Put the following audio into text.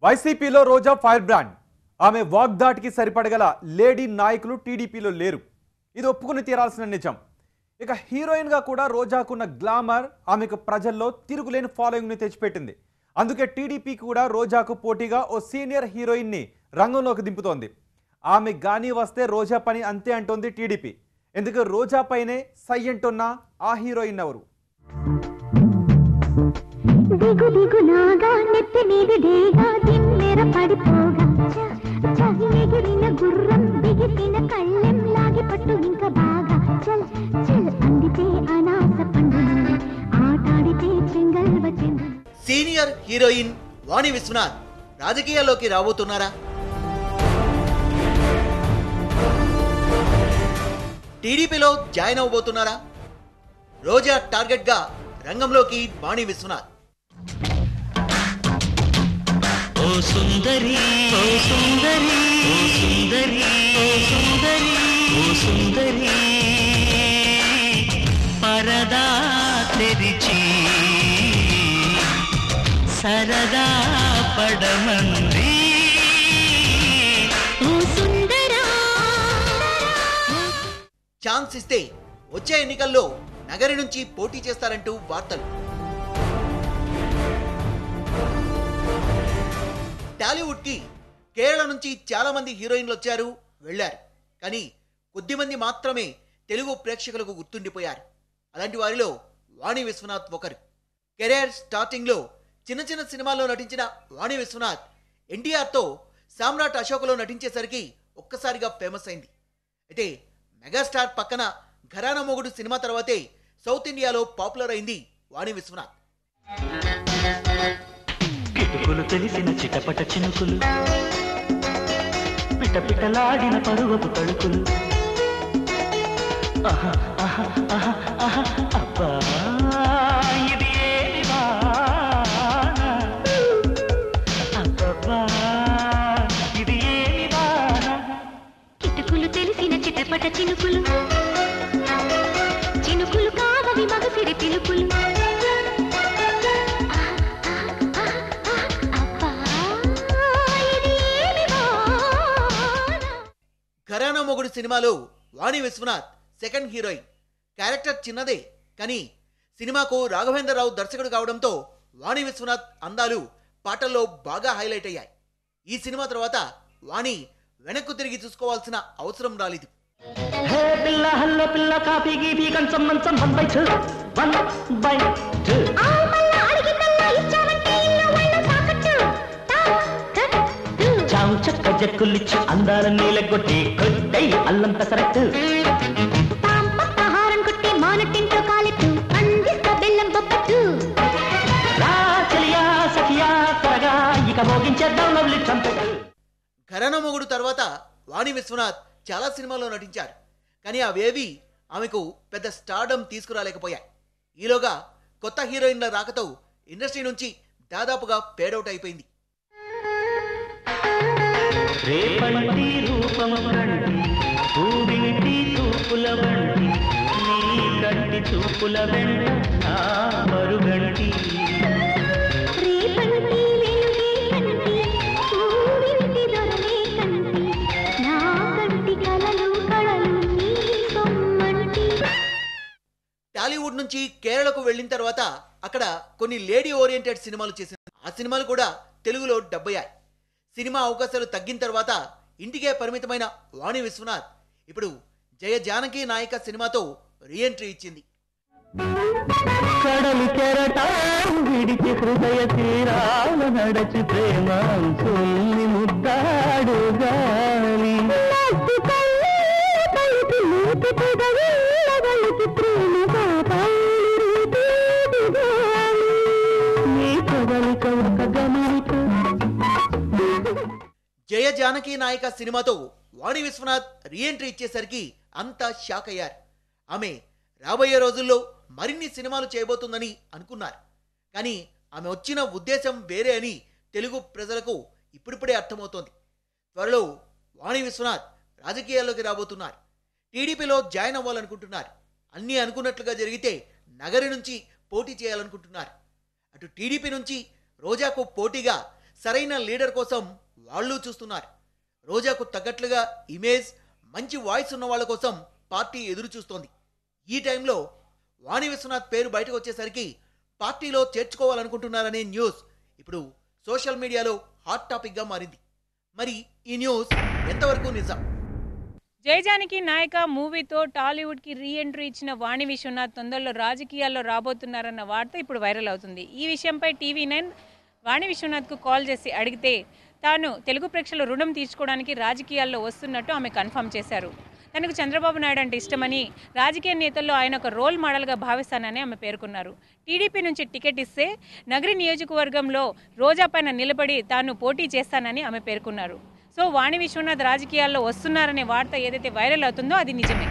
వైసీపీలో రోజా fire brand. ఆమె వాగ్దాటికి సరిపడగల lady నాయకులు టీడీపీలో లేరు. ఇది ఒప్పుకుని తీరాల్సిన నిజం. ఇక హీరోయిన్గా కూడా రోజాకున్న గ్లామర్ ఆమెకు ప్రజల్లో తిరుగులేని ఫాలోయింగ్ని తెచ్చిపెట్టింది. అందుకే టీడీపీ కూడా రోజాకు పోటీగా ఓ సీనియర్ హీరోయిన్ని రంగంలోకి దింపుతోంది. ఆమె గానీ వస్తే రోజా పని అంతే అంటోంది టీడీపీ. ఎందుకు రోజా పైనే సై అంటున్న ఆ హీరోయిన్ ఎవరు? దిగు దిగు నాగా నెత్తి మీద డేగా దిమ్మెర పడిపోగా ఎగిరిన గుర్రం బిగిసిన కళ్ళెం లాగి పట్టు ఇంకా బాగా చల్ చల్ అందితే అనాస పండు ఆటాడితే చెంగల్ వచ్చింది. సీనియర్ హీరోయిన్ వాణి విశ్వనాథ్ రాజకీయాల్లోకి రాబోతున్నారా? టీడీపీలో జాయిన్ అవబోతున్నారా? రోజా టార్గెట్ గా రంగంలోకి వాణి విశ్వనాథ్. ఓ సుందరి ఓ సుందరి ఓ సుందరి ఓ సుందరి ఓ సుందరి పరదా తెరిచి సరదా పడమంది. ఓ సుందరా ఛాన్స్ ఇస్తే వచ్చే ఎన్నికల్లో నగరి నుంచి పోటీ చేస్తారంటూ వార్తలు. టాలీవుడ్ కి కేరళ నుంచి చాలా మంది హీరోయిన్లు వచ్చారు, వెళ్ళారు. కానీ కొద్దిమంది మాత్రమే తెలుగు ప్రేక్షకులకు గుర్తుండిపోయారు. అలాంటి వారిలో వాణి విశ్వనాథ్ ఒకరు. కెరీర్ స్టార్టింగ్ లో చిన్న చిన్న సినిమాల్లో నటించిన వాణి విశ్వనాథ్ ఎన్టీఆర్తో సామ్రాట్ అశోక్లో నటించేసరికి ఒక్కసారిగా ఫేమస్ అయింది. అయితే మెగాస్టార్ పక్కన ఘరానా మొగుడు సినిమా తర్వాతే సౌత్ ఇండియాలో పాపులర్ అయింది వాణి విశ్వనాథ్. కిటుకులు తెలిసిన చిటపట చినుకులు పిటపిటలాడిన పరువపు తడుకులు అబ్బా ఇది ఏమి వాన అబ్బబ్బా ఇది ఏమి వాన. కిటుకులు తెలిసిన చిటపట చినుకులు చినుకులు కావవి మగసిరి పిలుపులు. ఘరానా మొగుడు సినిమాలో వాణి విశ్వనాథ్ సెకండ్ హీరోయిన్. క్యారెక్టర్ చిన్నదే, కానీ సినిమాకు రాఘవేంద్రరావు దర్శకుడు కావడంతో వాణి విశ్వనాథ్ అందాలు పాటల్లో బాగా హైలైట్ అయ్యాయి. ఈ సినిమా తర్వాత వాణి వెనక్కు తిరిగి చూసుకోవాల్సిన అవసరం రాలేదు. హే పిల్ల హల్లో పిల్ల కాఫీ గీఫీ కంచం మంచం 1/2 1/2 చావు చక్క జక్కులిచ్చి అందాల నీలగొట్టి కొట్టై అల్లంత కరెక్ట్. ఘరానా మొగుడు తర్వాత వాణి విశ్వనాథ్ చాలా సినిమాల్లో నటించారు, కానీ అవేవి ఆమెకు పెద్ద స్టార్డమ్ తీసుకురాలేకపోయాయి. ఈలోగా కొత్త హీరోయిన్ల రాకతో ఇండస్ట్రీ నుంచి దాదాపుగా ఫేడౌట్ అయిపోయింది. రేపటి రూపం కంటి పూవింటి చూపుల వంటి నీ కంటి చూపుల వెంట మరుగంటి. టాలీవుడ్ నుంచి కేరళకు వెళ్ళిన తర్వాత అక్కడ కొన్ని లేడీ ఓరియంటెడ్ సినిమాలు చేసింది. ఆ సినిమాలు కూడా తెలుగులో డబ్ అయ్యాయి. సినిమా అవకాశాలు తగ్గిన తర్వాత ఇంటికే పరిమితమైన వాణి విశ్వనాథ్ ఇప్పుడు జయ జానకి నాయక సినిమాతో రీఎంట్రీ ఇచ్చింది. కడలి కెరటాలు విడిచి హృదయ తీరాల నడచి ప్రేమాంసుల్ని ముద్దాడు గాలి. జయ జానకి నాయక సినిమాతో వాణి విశ్వనాథ్ రీఎంట్రీ ఇచ్చేసరికి అంతా షాక్ అయ్యారు. ఆమె రాబోయే రోజుల్లో మరిన్ని సినిమాలు చేయబోతుందని అనుకున్నారు. కానీ ఆమె వచ్చిన ఉద్దేశం వేరే అని తెలుగు ప్రజలకు ఇప్పుడిప్పుడే అర్థమవుతోంది. త్వరలో వాణి విశ్వనాథ్ రాజకీయాల్లోకి రాబోతున్నారు. టీడీపీలో జాయిన్ అవ్వాలనుకుంటున్నారు. అన్నీ అనుకున్నట్లుగా జరిగితే నగరి నుంచి పోటీ చేయాలనుకుంటున్నారు. అటు టీడీపీ నుంచి రోజాకు పోటీగా సరైన లీడర్ కోసం వాళ్ళు చూస్తున్నారు. రోజాకు తగ్గట్లుగా ఇమేజ్, మంచి వాయిస్ ఉన్న వాళ్ళ కోసం పార్టీ ఎదురు చూస్తోంది. ఈ టైంలో వాణి విశ్వనాథ్ పేరు బయటకు వచ్చేసరికి పార్టీలో చేర్చుకోవాలనుకుంటున్నారనే న్యూస్ ఇప్పుడు సోషల్ మీడియాలో హాట్ టాపిక్గా మారింది. మరి ఈ న్యూస్ ఎంతవరకు నిజం? జయజానకి నాయక మూవీతో టాలీవుడ్కి రీ ఎంట్రీ ఇచ్చిన వాణి విశ్వనాథ్ తొందరలో రాజకీయాల్లో రాబోతున్నారన్న వార్త ఇప్పుడు వైరల్ అవుతుంది. ఈ విషయంపై TV9 వాణి విశ్వనాథ్కు కాల్ చేసి అడిగితే తాను తెలుగు ప్రేక్షకుల రుణం తీర్చుకోవడానికి రాజకీయాల్లో వస్తున్నట్టు ఆమె కన్ఫర్మ్ చేశారు. తనకు చంద్రబాబు నాయుడు అంటే ఇష్టమని, రాజకీయ నేతల్లో ఆయన ఒక రోల్ మోడల్గా భావిస్తానని ఆమె పేర్కొన్నారు. టీడీపీ నుంచి టికెట్ ఇస్తే నగరి నియోజకవర్గంలో రోజా పైన నిలబడి తాను పోటీ చేస్తానని ఆమె పేర్కొన్నారు. సో వాణి విశ్వనాథ్ రాజకీయాల్లో వస్తున్నారనే వార్త ఏదైతే వైరల్ అవుతుందో అది నిజమే.